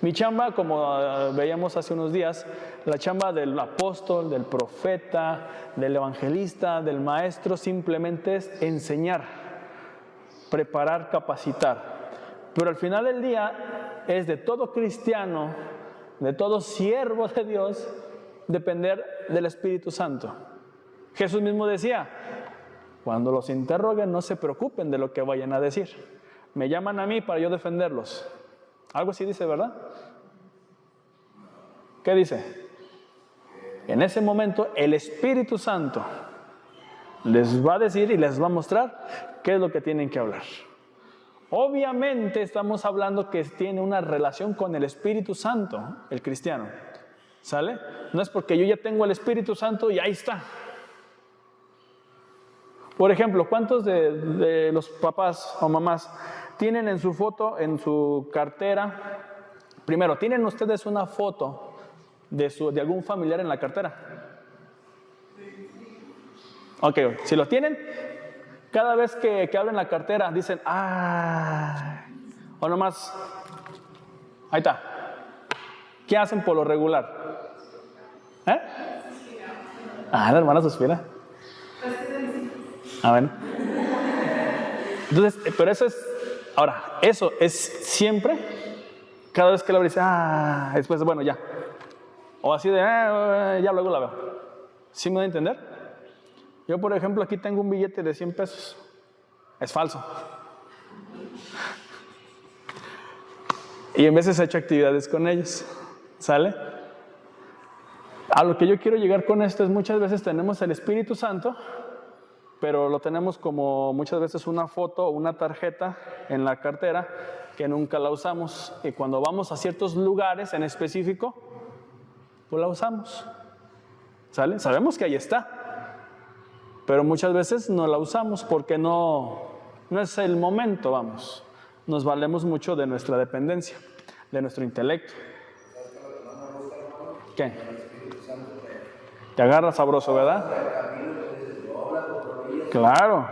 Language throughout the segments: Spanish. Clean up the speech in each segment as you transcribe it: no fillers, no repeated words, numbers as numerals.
Mi chamba, como veíamos hace unos días, la chamba del apóstol, del profeta, del evangelista, del maestro, simplemente es enseñar, preparar, capacitar. Pero al final del día es de todo cristiano, de todo siervo de Dios, depender del Espíritu Santo. Jesús mismo decía, cuando los interroguen no se preocupen de lo que vayan a decir. Me llaman a mí para yo defenderlos. Algo así dice, ¿verdad? ¿Qué dice? En ese momento el Espíritu Santo les va a decir y les va a mostrar qué es lo que tienen que hablar. Obviamente estamos hablando que tiene una relación con el Espíritu Santo, el cristiano. ¿Sale? No es porque yo ya tengo el Espíritu Santo y ahí está. Por ejemplo, ¿cuántos de los papás o mamás tienen en su foto, en su cartera? Primero, ¿tienen ustedes una foto de algún familiar en la cartera? Ok, si lo tienen, cada vez que abren la cartera dicen, ¡ah! O nomás, ahí está. ¿Qué hacen por lo regular? ¿Eh? Ah, la hermana suspira. Ah, bueno. Entonces, pero eso es, ahora, eso es siempre, cada vez que lo abre dice, después, bueno, ya. O así de, ya luego la veo. ¿Sí me da a entender? Yo, por ejemplo, aquí tengo un billete de 100 pesos. Es falso. Y en veces he hecho actividades con ellos. ¿Sale? A lo que yo quiero llegar con esto es muchas veces tenemos el Espíritu Santo, pero lo tenemos como muchas veces una foto o una tarjeta en la cartera que nunca la usamos. Y cuando vamos a ciertos lugares en específico, pues la usamos. ¿Sale? Sabemos que ahí está, pero muchas veces no la usamos porque no es el momento, vamos. Nos valemos mucho de nuestra dependencia, de nuestro intelecto. ¿Qué? Te agarra sabroso, ¿verdad? Claro.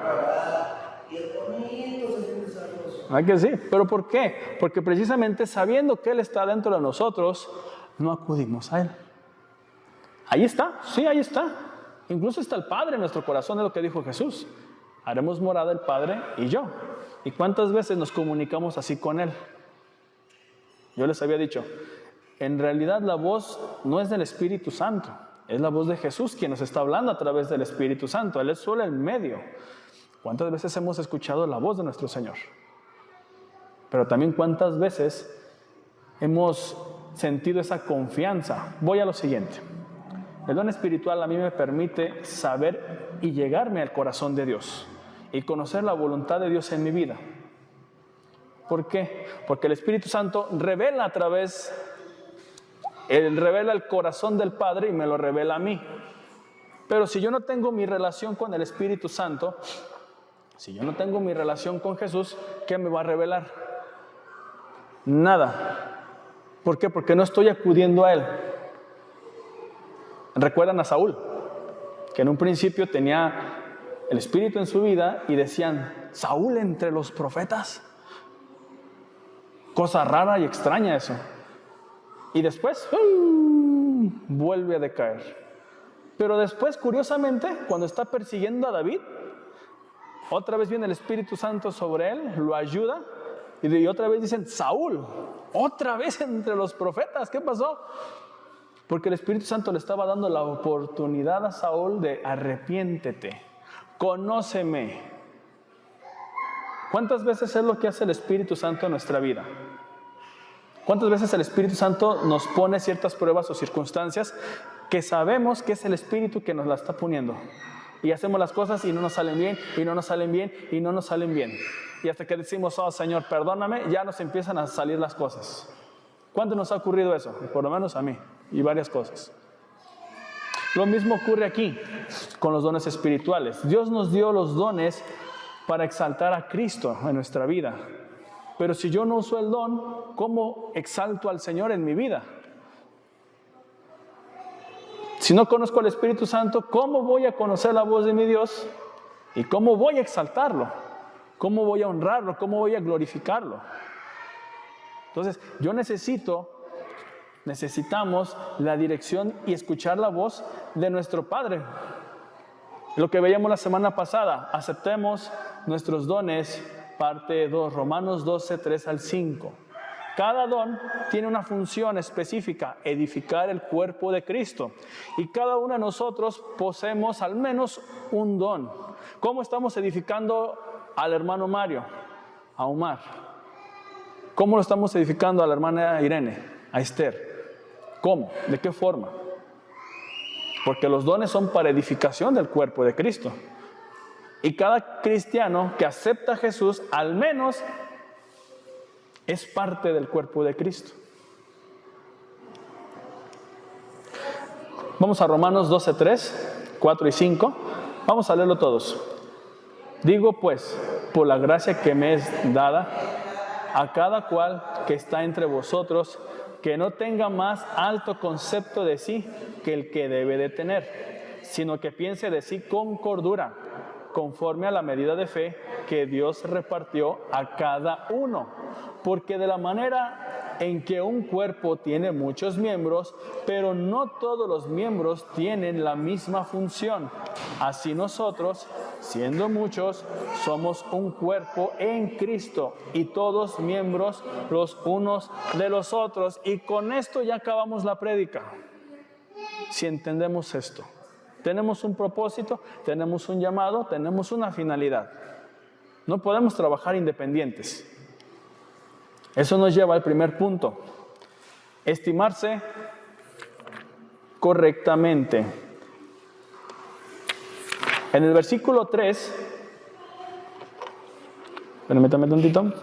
¿Verdad que sí? ¿Pero por qué? Porque precisamente sabiendo que Él está dentro de nosotros, no acudimos a Él. Ahí está, sí, ahí está. Incluso está el Padre en nuestro corazón, es lo que dijo Jesús. Haremos morada el Padre y yo. ¿Y cuántas veces nos comunicamos así con Él? Yo les había dicho, en realidad la voz no es del Espíritu Santo, es la voz de Jesús quien nos está hablando a través del Espíritu Santo. Él es solo el medio. ¿Cuántas veces hemos escuchado la voz de nuestro Señor? Pero también cuántas veces hemos sentido esa confianza. Voy a lo siguiente. El don espiritual a mí me permite saber y llegarme al corazón de Dios y conocer la voluntad de Dios en mi vida. ¿Por qué? Porque el Espíritu Santo revela revela el corazón del Padre y me lo revela a mí. Pero si yo no tengo mi relación con el Espíritu Santo, si yo no tengo mi relación con Jesús, ¿qué me va a revelar? Nada. ¿Por qué? Porque no estoy acudiendo a Él. ¿Recuerdan a Saúl? Que en un principio tenía el Espíritu en su vida y decían, ¿Saúl entre los profetas? Cosa rara y extraña eso. Y después, vuelve a decaer. Pero después, curiosamente, cuando está persiguiendo a David, otra vez viene el Espíritu Santo sobre él, lo ayuda, y otra vez dicen, Saúl, otra vez entre los profetas, ¿qué pasó? Porque el Espíritu Santo le estaba dando la oportunidad a Saúl de arrepiéntete, conóceme. ¿Cuántas veces es lo que hace el Espíritu Santo en nuestra vida? ¿Cuántas veces el Espíritu Santo nos pone ciertas pruebas o circunstancias que sabemos que es el Espíritu que nos la está poniendo? Y hacemos las cosas y no nos salen bien, y no nos salen bien, y no nos salen bien. Y hasta que decimos, oh Señor, perdóname, ya nos empiezan a salir las cosas. ¿Cuándo nos ha ocurrido eso? Por lo menos a mí, y varias cosas. Lo mismo ocurre aquí con los dones espirituales. Dios nos dio los dones para exaltar a Cristo en nuestra vida. Pero si yo no uso el don, ¿cómo exalto al Señor en mi vida? Si no conozco al Espíritu Santo, ¿cómo voy a conocer la voz de mi Dios? ¿Y cómo voy a exaltarlo? ¿Cómo voy a honrarlo? ¿Cómo voy a glorificarlo? Entonces, yo necesito Necesitamos la dirección y escuchar la voz de nuestro Padre. Lo que veíamos la semana pasada, aceptemos nuestros dones, parte 2, Romanos 12, 3 al 5. Cada don tiene una función específica, edificar el cuerpo de Cristo. Y cada uno de nosotros poseemos al menos un don. ¿Cómo estamos edificando al hermano Mario? A Omar. ¿Cómo lo estamos edificando a la hermana Irene? A Esther. ¿Cómo? ¿De qué forma? Porque los dones son para edificación del cuerpo de Cristo. Y cada cristiano que acepta a Jesús, al menos, es parte del cuerpo de Cristo. Vamos a Romanos 12, 3, 4 y 5. Vamos a leerlo todos. Digo pues, por la gracia que me es dada, a cada cual que está entre vosotros, que no tenga más alto concepto de sí que el que debe de tener, sino que piense de sí con cordura, conforme a la medida de fe que Dios repartió a cada uno. Porque de la manera en que un cuerpo tiene muchos miembros, pero no todos los miembros tienen la misma función, así nosotros, siendo muchos, somos un cuerpo en Cristo y todos miembros los unos de los otros. Y con esto ya acabamos la prédica. Si entendemos esto, tenemos un propósito, tenemos un llamado, tenemos una finalidad. No podemos trabajar independientes. Eso nos lleva al primer punto. Estimarse correctamente. En el versículo 3, permítame tantito.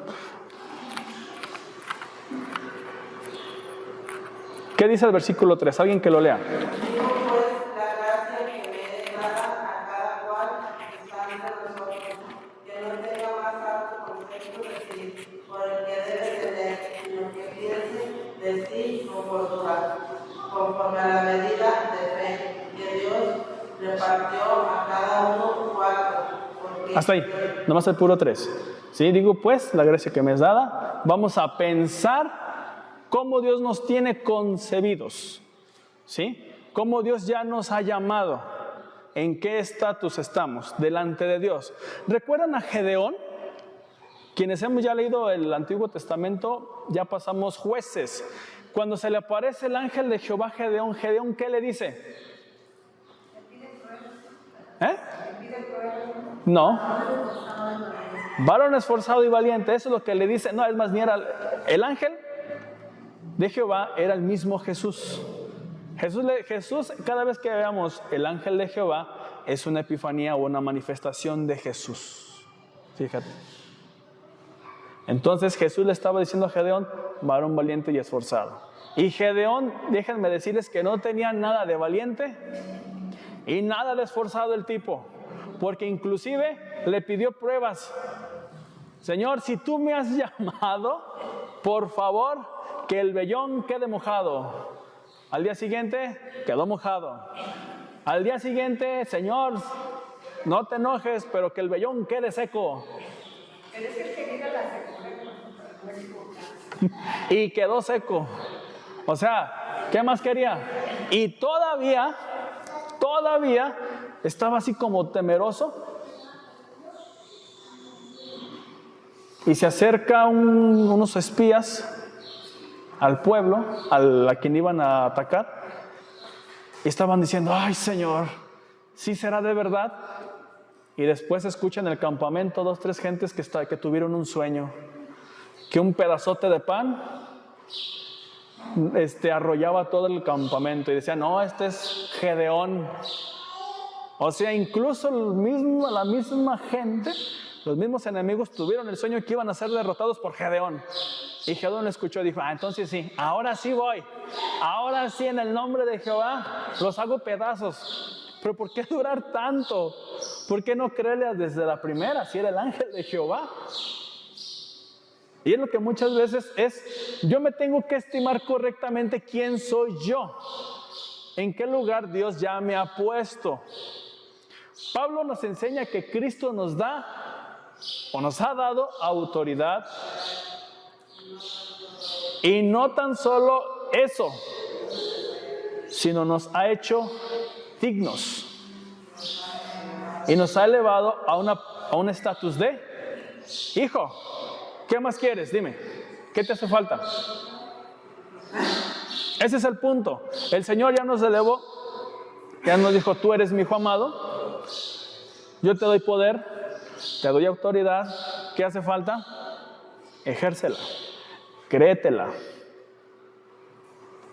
¿Qué dice el versículo 3? Alguien que lo lea. Conforme a la medida de fe que Dios repartió a cada uno cuatro. Hasta ahí, nomás el puro 3. ¿Sí? Digo pues, la gracia que me es dada, vamos a pensar cómo Dios nos tiene concebidos. ¿Sí? Cómo Dios ya nos ha llamado. ¿En qué estatus estamos delante de Dios? ¿Recuerdan a Gedeón? Quienes hemos ya leído el Antiguo Testamento, ya pasamos Jueces. Cuando se le aparece el ángel de Jehová a Gedeón, Gedeón, ¿qué le dice? No. Varón esforzado y valiente, eso es lo que le dice. No, es más, ni era el ángel de Jehová, era el mismo Jesús. Jesús, cada vez que veamos el ángel de Jehová, es una epifanía o una manifestación de Jesús. Fíjate. Entonces Jesús le estaba diciendo a Gedeón, varón valiente y esforzado. Y Gedeón, déjenme decirles que no tenía nada de valiente y nada de esforzado el tipo, porque inclusive le pidió pruebas. Señor, si tú me has llamado, por favor, que el vellón quede mojado. Al día siguiente, quedó mojado. Al día siguiente, Señor, no te enojes, pero que el vellón quede seco. Y quedó seco. O sea, ¿qué más quería? Y todavía estaba así como temeroso. Y se acerca unos espías al pueblo, a quien iban a atacar. Y estaban diciendo, ay Señor, ¿sí será de verdad? Y después escuchan en el campamento 2, 3 gentes que tuvieron un sueño. Que un pedazote de pan arrollaba todo el campamento. Y decían, no, este es Gedeón. O sea, incluso la misma gente, los mismos enemigos tuvieron el sueño que iban a ser derrotados por Gedeón. Y Gedeón lo escuchó y dijo, entonces sí, ahora sí voy. Ahora sí, en el nombre de Jehová, los hago pedazos. Pero ¿por qué durar tanto? ¿Por qué no creerle desde la primera si era el ángel de Jehová? Y es lo que muchas veces es, yo me tengo que estimar correctamente quién soy yo. ¿En qué lugar Dios ya me ha puesto? Pablo nos enseña que Cristo nos da o nos ha dado autoridad. Y no tan solo eso, sino nos ha hecho dignos. Y nos ha elevado a un estatus de hijo. ¿Qué más quieres? Dime, ¿qué te hace falta? Ese es el punto. El Señor ya nos elevó, ya nos dijo, tú eres mi hijo amado, yo te doy poder, te doy autoridad. ¿Qué hace falta? Ejércela, créetela.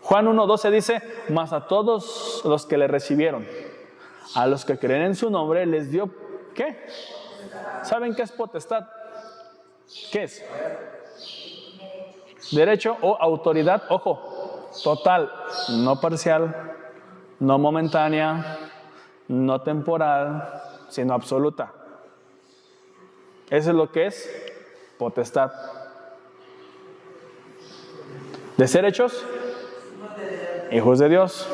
Juan 1:12 dice, mas a todos los que le recibieron, a los que creen en su nombre, les dio, ¿qué? ¿Saben qué es potestad? ¿Qué es? Derecho o autoridad, ojo, total, no parcial, no momentánea, no temporal, sino absoluta. Eso es lo que es potestad. De ser hechos hijos de Dios.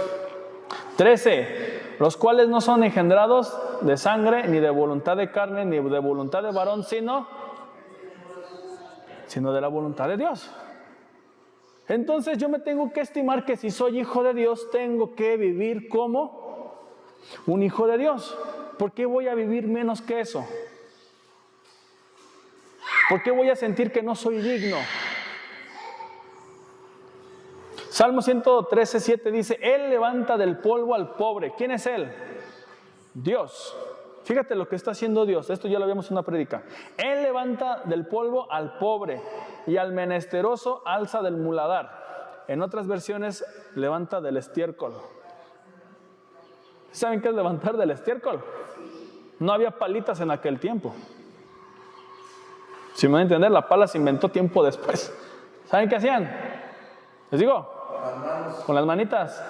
13, los cuales no son engendrados de sangre, ni de voluntad de carne, ni de voluntad de varón, sino de la voluntad de Dios. Entonces yo me tengo que estimar que si soy hijo de Dios, tengo que vivir como un hijo de Dios. ¿Por qué voy a vivir menos que eso? ¿Por qué voy a sentir que no soy digno? Salmo 113:7 dice, Él levanta del polvo al pobre. ¿Quién es Él? Dios. Fíjate lo que está haciendo Dios. Esto ya lo vimos en una prédica. Él levanta del polvo al pobre y al menesteroso alza del muladar. En otras versiones, levanta del estiércol. ¿Saben qué es levantar del estiércol? No había palitas en aquel tiempo. Si me van a entender, la pala se inventó tiempo después. ¿Saben qué hacían? Les digo, con las manitas.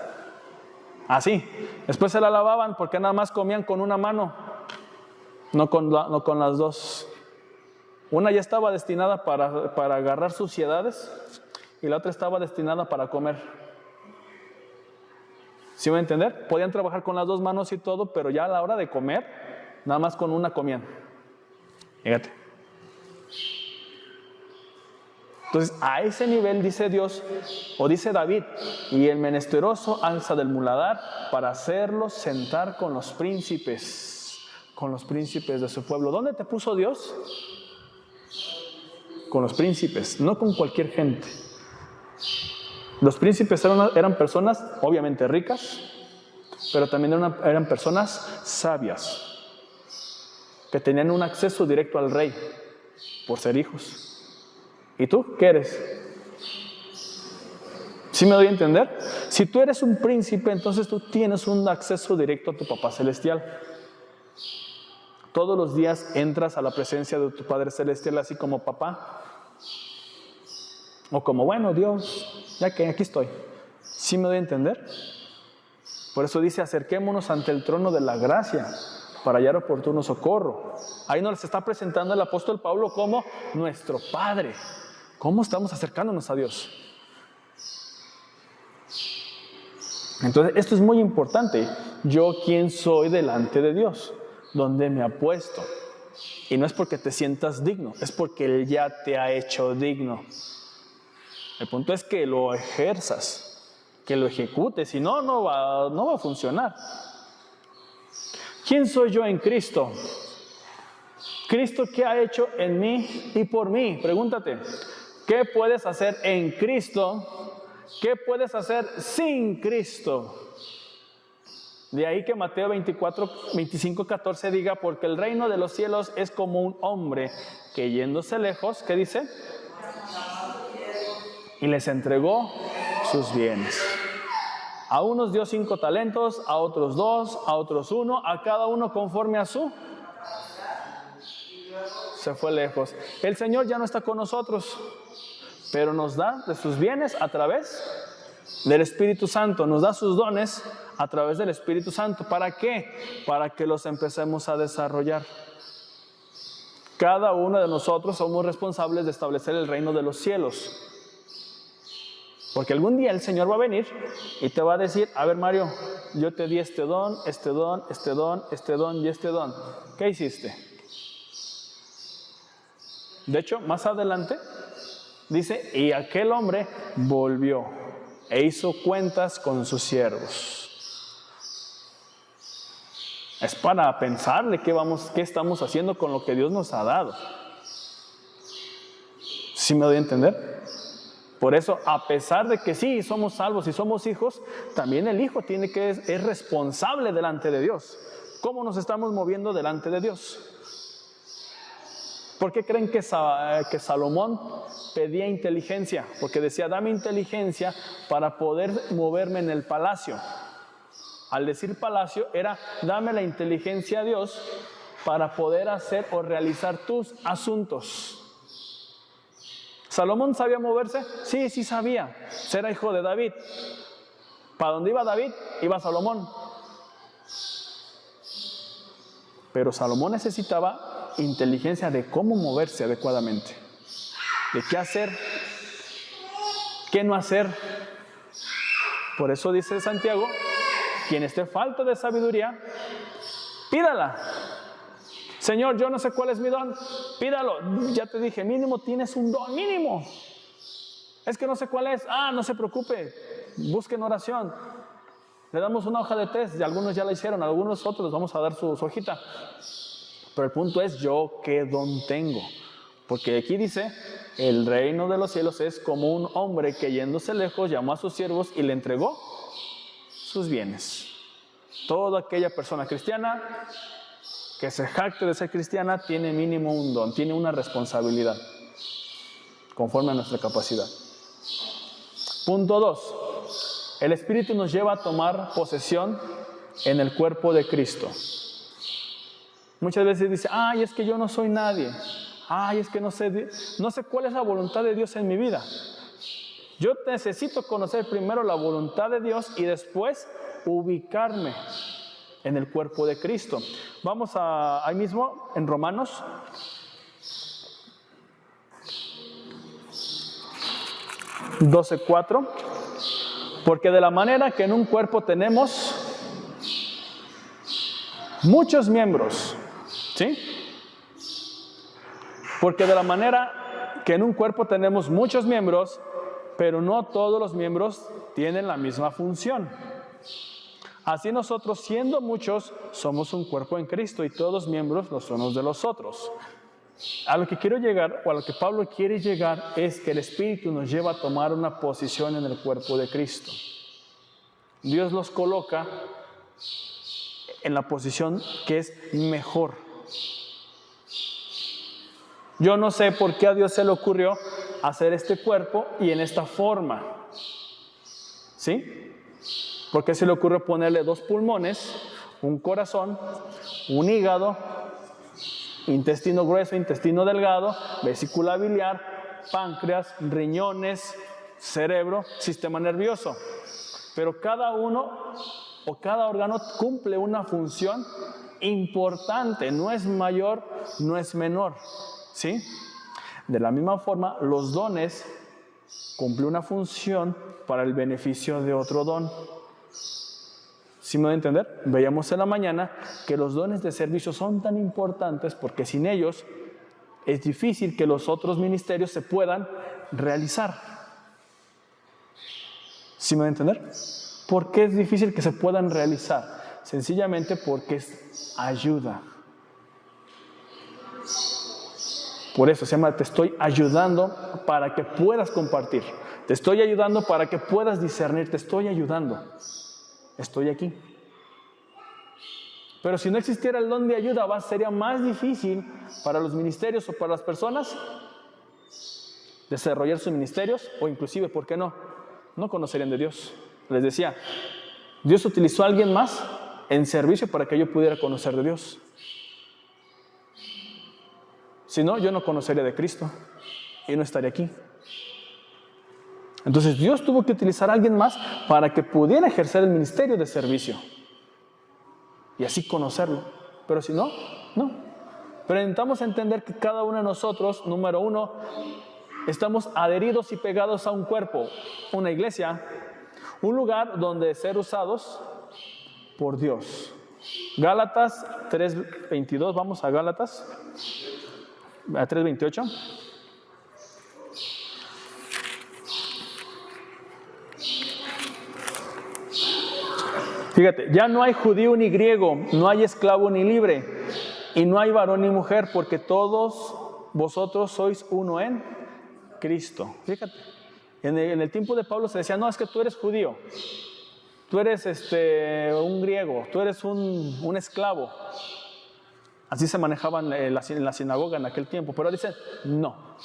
Así. Después se la lavaban porque nada más comían con una mano, no con las dos. Una ya estaba destinada para agarrar suciedades y la otra estaba destinada para comer. ¿Sí me van a entender? Podían trabajar con las dos manos y todo, pero ya a la hora de comer, nada más con una comían. Fíjate. Entonces, a ese nivel dice Dios, o dice David, y el menesteroso alza del muladar para hacerlo sentar con los príncipes de su pueblo. ¿Dónde te puso Dios? Con los príncipes, no con cualquier gente. Los príncipes eran personas, obviamente ricas, pero también eran personas sabias, que tenían un acceso directo al rey, por ser hijos. ¿Y tú qué eres? ¿Sí me doy a entender? Si tú eres un príncipe, entonces tú tienes un acceso directo a tu papá celestial. Todos los días entras a la presencia de tu Padre Celestial así como papá. O como, bueno, Dios, ya que aquí estoy. ¿Sí me doy a entender? Por eso dice, acerquémonos ante el trono de la gracia para hallar oportuno socorro. Ahí nos está presentando el apóstol Pablo como nuestro Padre. ¿Cómo estamos acercándonos a Dios? Entonces, esto es muy importante. Yo, ¿quién soy delante de Dios? ¿Dónde me ha puesto? Y no es porque te sientas digno, es porque Él ya te ha hecho digno. El punto es que lo ejerzas, que lo ejecutes, si no, no va a funcionar. ¿Quién soy yo en Cristo? ¿Cristo qué ha hecho en mí y por mí? Pregúntate, ¿qué puedes hacer en Cristo? ¿Qué puedes hacer sin Cristo? De ahí que Mateo 25:14 diga, porque el reino de los cielos es como un hombre que yéndose lejos, ¿qué dice? Y les entregó sus bienes. A unos dio 5 talentos, a otros 2, a otros 1, a cada uno conforme a su. Se fue lejos. El Señor ya no está con nosotros, pero nos da de sus bienes a través del Espíritu Santo. Nos da sus dones a través del Espíritu Santo. ¿Para qué? Para que los empecemos a desarrollar. Cada uno de nosotros somos responsables de establecer el reino de los cielos. Porque algún día el Señor va a venir y te va a decir, a ver Mario, yo te di este don, este don, este don, este don y este don. ¿Qué hiciste? De hecho, más adelante dice, y aquel hombre volvió e hizo cuentas con sus siervos. Es para pensarle qué estamos haciendo con lo que Dios nos ha dado. ¿Sí me doy a entender? Por eso, a pesar de que sí, somos salvos y somos hijos, también el hijo es responsable delante de Dios. ¿Cómo nos estamos moviendo delante de Dios? ¿Por qué creen que Salomón pedía inteligencia? Porque decía, dame inteligencia para poder moverme en el palacio. Al decir palacio, era dame la inteligencia a Dios para poder hacer o realizar tus asuntos. ¿Salomón sabía moverse? Sí, sí sabía. Era hijo de David. ¿Para dónde iba David? Iba Salomón. Pero Salomón necesitaba inteligencia de cómo moverse adecuadamente. De qué hacer, qué no hacer. Por eso dice Santiago, quien esté falto de sabiduría, pídala. Señor, yo no sé cuál es mi don, pídalo. Ya te dije, mínimo tienes un don, mínimo. Es que no sé cuál es. No se preocupe, busquen oración. Le damos una hoja de test, y algunos ya la hicieron, algunos otros les vamos a dar su hojita. Pero el punto es, yo qué don tengo. Porque aquí dice, el reino de los cielos es como un hombre que yéndose lejos llamó a sus siervos y le entregó sus bienes. Toda aquella persona cristiana que se jacte de ser cristiana tiene mínimo un don, tiene una responsabilidad, conforme a nuestra capacidad. Punto 2. El Espíritu nos lleva a tomar posesión en el cuerpo de Cristo. Muchas veces dice, es que yo no soy nadie. Es que no sé cuál es la voluntad de Dios en mi vida. Yo necesito conocer primero la voluntad de Dios y después ubicarme en el cuerpo de Cristo. Vamos ahí mismo en Romanos 12:4. Porque de la manera que en un cuerpo tenemos muchos miembros, ¿sí? Porque de la manera que en un cuerpo tenemos muchos miembros, pero no todos los miembros tienen la misma función. Así nosotros, siendo muchos, somos un cuerpo en Cristo y todos miembros los unos de los otros. A lo que quiero llegar, o a lo que Pablo quiere llegar, es que el Espíritu nos lleva a tomar una posición en el cuerpo de Cristo. Dios los coloca en la posición que es mejor. Yo no sé por qué a Dios se le ocurrió hacer este cuerpo y en esta forma. ¿Sí? ¿Por qué se le ocurrió ponerle 2 pulmones, un corazón, un hígado, intestino grueso, intestino delgado, vesícula biliar, páncreas, riñones, cerebro, sistema nervioso? Pero cada uno o cada órgano cumple una función importante, no es mayor, no es menor, ¿sí? De la misma forma, los dones cumplen una función para el beneficio de otro don. ¿Sí me voy a entender? Veíamos en la mañana que los dones de servicio son tan importantes porque sin ellos es difícil que los otros ministerios se puedan realizar. ¿Sí me voy a entender? ¿Por qué es difícil que se puedan realizar? Sencillamente porque es ayuda. Por eso se llama, te estoy ayudando para que puedas compartir. Te estoy ayudando para que puedas discernir. Te estoy ayudando. Estoy aquí. Pero si no existiera el don de ayuda, sería más difícil para los ministerios o para las personas desarrollar sus ministerios, o inclusive, ¿por qué no? No conocerían de Dios. Les decía, Dios utilizó a alguien más en servicio para que yo pudiera conocer de Dios. Si no, yo no conocería de Cristo y no estaría aquí. Entonces Dios tuvo que utilizar a alguien más para que pudiera ejercer el ministerio de servicio y así conocerlo. Pero si no, no. Pero intentamos entender que cada uno de nosotros, número 1, estamos adheridos y pegados a un cuerpo, una iglesia, un lugar donde ser usados por Dios. Gálatas 3:22, vamos a Gálatas 3:28. Fíjate, ya no hay judío ni griego, no hay esclavo ni libre, y no hay varón ni mujer, porque todos vosotros sois uno en Cristo. Fíjate, en el tiempo de Pablo se decía, no, es que tú eres judío, tú eres un griego, tú eres un esclavo. Así se manejaban en la sinagoga en aquel tiempo, pero dicen, no.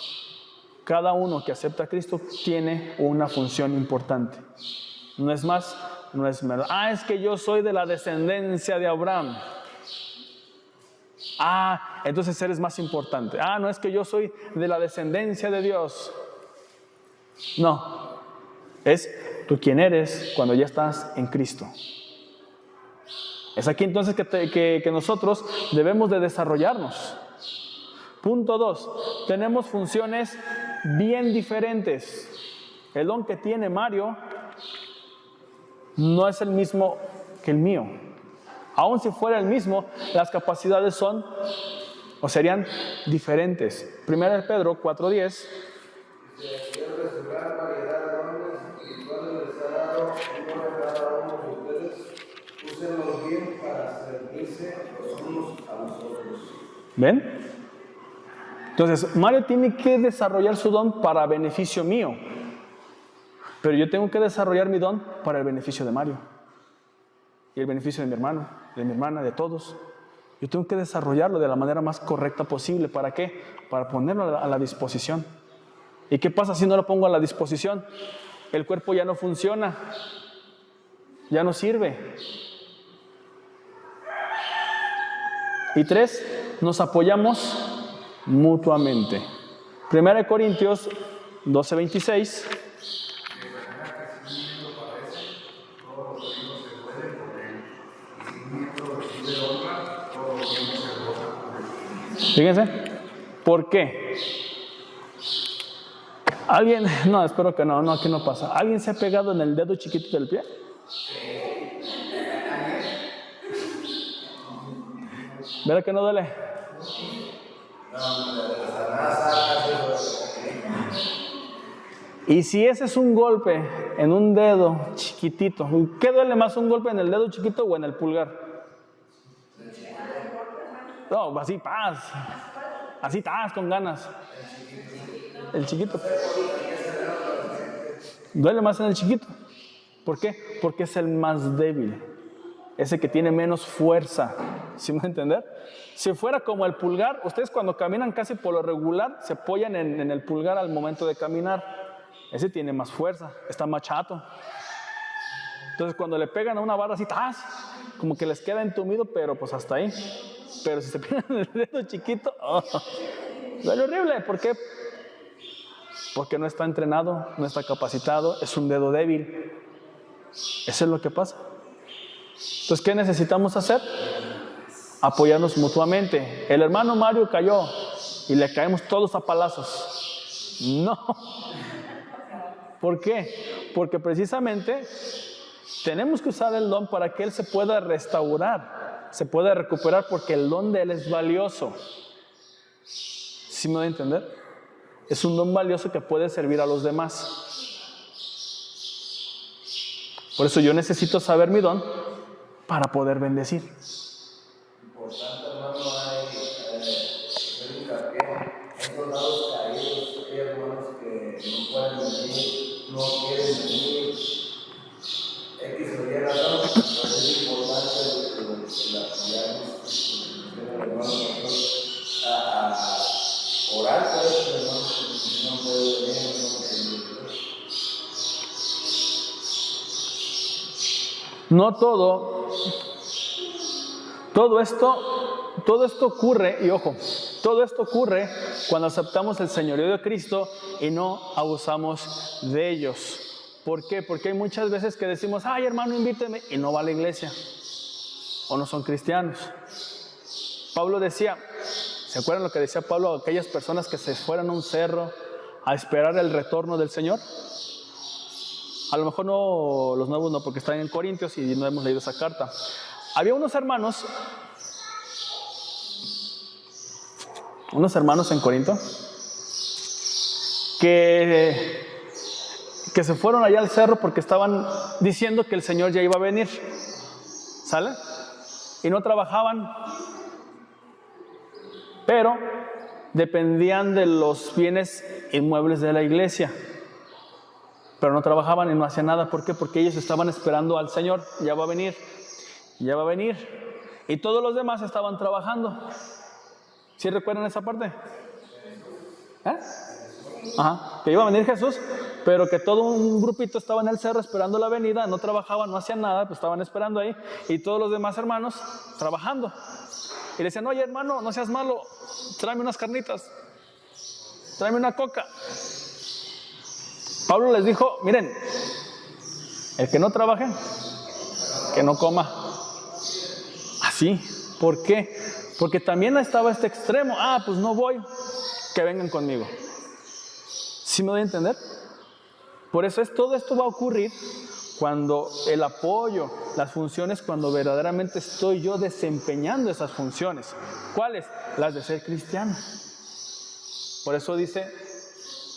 Cada uno que acepta a Cristo tiene una función importante. No es más, no es menos. Es que yo soy de la descendencia de Abraham. Entonces eres más importante. No, es que yo soy de la descendencia de Dios. No, es tú quién eres cuando ya estás en Cristo. Es aquí entonces que nosotros debemos de desarrollarnos. Punto 2, tenemos funciones bien diferentes. El don que tiene Mario no es el mismo que el mío. Aun si fuera el mismo, las capacidades son o serían diferentes. 1 Pedro 4:10. ¿Ven? Entonces, Mario tiene que desarrollar su don para beneficio mío. Pero yo tengo que desarrollar mi don para el beneficio de Mario. Y el beneficio de mi hermano, de mi hermana, de todos. Yo tengo que desarrollarlo de la manera más correcta posible. ¿Para qué? Para ponerlo a la disposición. ¿Y qué pasa si no lo pongo a la disposición? El cuerpo ya no funciona. Ya no sirve. Y 3, nos apoyamos mutuamente. 1 Corintios 12:26. Fíjense, ¿por qué? ¿Alguien? No, espero que no, aquí no pasa. ¿Alguien se ha pegado en el dedo chiquito del pie? ¿Verdad que no duele? Y si ese es un golpe en un dedo chiquitito, ¿qué duele más, un golpe en el dedo chiquito o en el pulgar? No, así paz. Así estás, con ganas. El chiquito. Duele más en el chiquito. ¿Por qué? Porque es el más débil. Es el que tiene menos fuerza. ¿Sí me van a entender? Si fuera como el pulgar, ustedes cuando caminan casi por lo regular, se apoyan en el pulgar al momento de caminar. Ese tiene más fuerza, está más chato. Entonces cuando le pegan a una barra así, ¡tas!, como que les queda entumido, pero pues hasta ahí. Pero si se pegan en el dedo chiquito, duele horrible. ¿Por qué? Porque no está entrenado, no está capacitado, es un dedo débil. Eso es lo que pasa. Entonces, ¿qué necesitamos hacer? Apoyarnos mutuamente. El hermano Mario cayó y le caemos todos a palazos. No. ¿Por qué? Porque precisamente tenemos que usar el don para que él se pueda restaurar, se pueda recuperar, porque el don de él es valioso. ¿Sí me voy a entender? Es un don valioso que puede servir a los demás. Por eso yo necesito saber mi don para poder bendecir. Importante, hermano, hay hincapié. Hay soldados caídos, hay hermanos que no pueden venir, no quieren venir. X o Y razón, es importante el apoyarnos, hermanos, a orar por estos hermanos que no pueden venir, no pueden venir. No todo esto ocurre, y ojo, todo esto ocurre cuando aceptamos el señorío de Cristo y no abusamos de ellos. ¿Por qué? Porque hay muchas veces que decimos, ay hermano, invíteme, y no va a la iglesia, o no son cristianos. Pablo decía, ¿se acuerdan lo que decía Pablo a aquellas personas que se fueran a un cerro a esperar el retorno del Señor? A lo mejor no, los nuevos no, porque están en Corintios y no hemos leído esa carta. Había unos hermanos en Corinto que se fueron allá al cerro porque estaban diciendo que el Señor ya iba a venir. ¿Sale? Y no trabajaban, pero dependían de los bienes inmuebles de la iglesia. Pero no trabajaban y no hacían nada. ¿Por qué? Porque ellos estaban esperando al Señor. Ya va a venir, ya va a venir. Y todos los demás estaban trabajando. ¿Sí recuerdan esa parte? Ajá, que iba a venir Jesús, pero que todo un grupito estaba en el cerro esperando la venida, no trabajaban, no hacían nada, pues estaban esperando ahí, y todos los demás hermanos trabajando. Y le decían, oye hermano, no seas malo, tráeme unas carnitas, tráeme una coca. Pablo les dijo, miren, el que no trabaje, que no coma. Así, ¿por qué? Porque también estaba este extremo, pues no voy, que vengan conmigo. ¿Sí me doy a entender? Por eso todo esto va a ocurrir cuando el apoyo, las funciones, cuando verdaderamente estoy yo desempeñando esas funciones. ¿Cuáles? Las de ser cristiano. Por eso dice,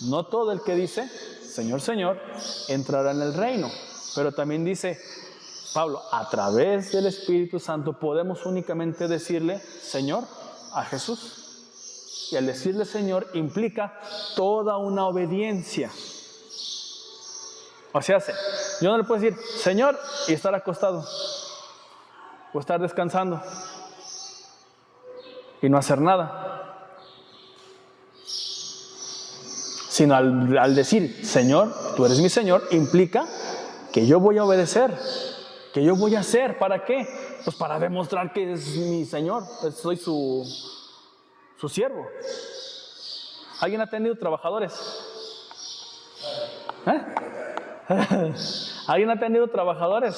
no todo el que dice, Señor, Señor, entrará en el reino. Pero también dice Pablo, a través del Espíritu Santo podemos únicamente decirle, Señor, a Jesús. Y al decirle Señor implica toda una obediencia. O sea, yo no le puedo decir Señor y estar acostado o estar descansando y no hacer nada, sino al decir Señor, tú eres mi Señor, implica que yo voy a obedecer, que yo voy a hacer. ¿Para qué? Pues para demostrar que es mi Señor, soy su siervo. ¿Alguien ha tenido trabajadores? ¿Alguien ha tenido trabajadores?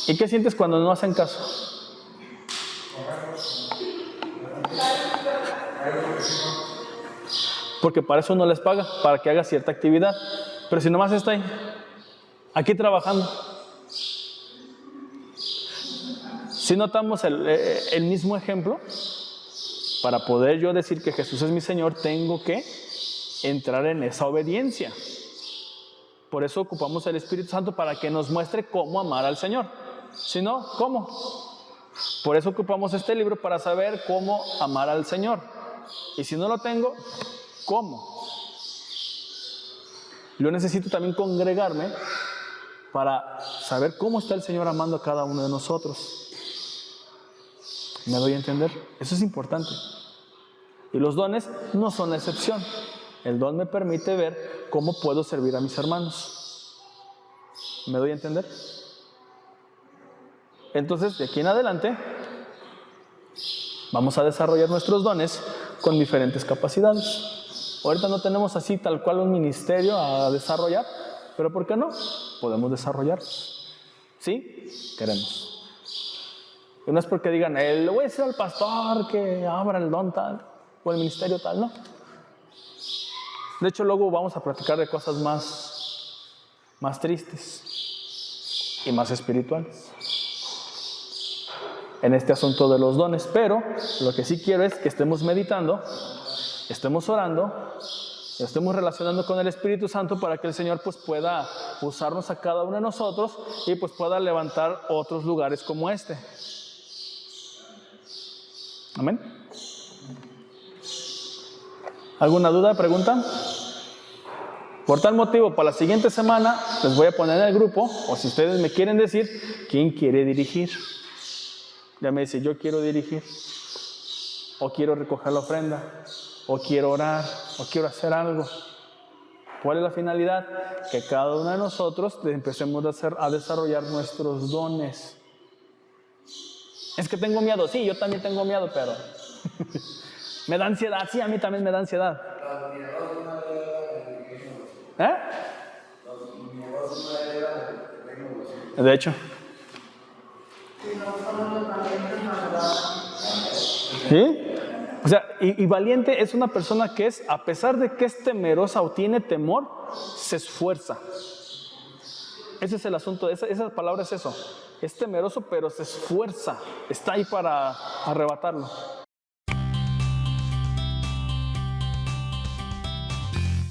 ¿Y qué sientes cuando no hacen caso? Porque para eso uno les paga, para que haga cierta actividad. Pero si nomás está ahí, aquí trabajando. Si notamos el mismo ejemplo, para poder yo decir que Jesús es mi Señor, tengo que entrar en esa obediencia. Por eso ocupamos el Espíritu Santo para que nos muestre cómo amar al Señor. Si no, ¿cómo? Por eso ocupamos este libro para saber cómo amar al Señor. Y si no lo tengo, ¿cómo? Yo necesito también congregarme para saber cómo está el Señor amando a cada uno de nosotros. ¿Me doy a entender? Eso es importante. Y los dones no son la excepción. El don me permite ver cómo puedo servir a mis hermanos. ¿Me doy a entender? Entonces, de aquí en adelante, vamos a desarrollar nuestros dones con diferentes capacidades. Ahorita no tenemos así tal cual un ministerio a desarrollar, pero ¿por qué no? Podemos desarrollarlos. ¿Sí? Queremos. Y no es porque digan, le voy a decir al pastor que abra el don tal, o el ministerio tal, no. De hecho, luego vamos a platicar de cosas más tristes y más espirituales en este asunto de los dones. Pero lo que sí quiero es que estemos meditando, estemos orando, estemos relacionando con el Espíritu Santo para que el Señor pues pueda usarnos a cada uno de nosotros y pues pueda levantar otros lugares como este. Amén. ¿Alguna duda, pregunta? Por tal motivo, para la siguiente semana les voy a poner en el grupo, o si ustedes me quieren decir, ¿quién quiere dirigir? Ya me dice, yo quiero dirigir, o quiero recoger la ofrenda, o quiero orar, o quiero hacer algo. ¿Cuál es la finalidad? Que cada uno de nosotros empecemos a desarrollar nuestros dones. Es que tengo miedo, sí, yo también tengo miedo, pero me da ansiedad, sí, a mí también me da ansiedad. De hecho. ¿Sí? O sea, y valiente es una persona que es, a pesar de que es temerosa o tiene temor, se esfuerza. Ese es el asunto, esa palabra es eso. Es temeroso, pero se esfuerza. Está ahí para arrebatarlo.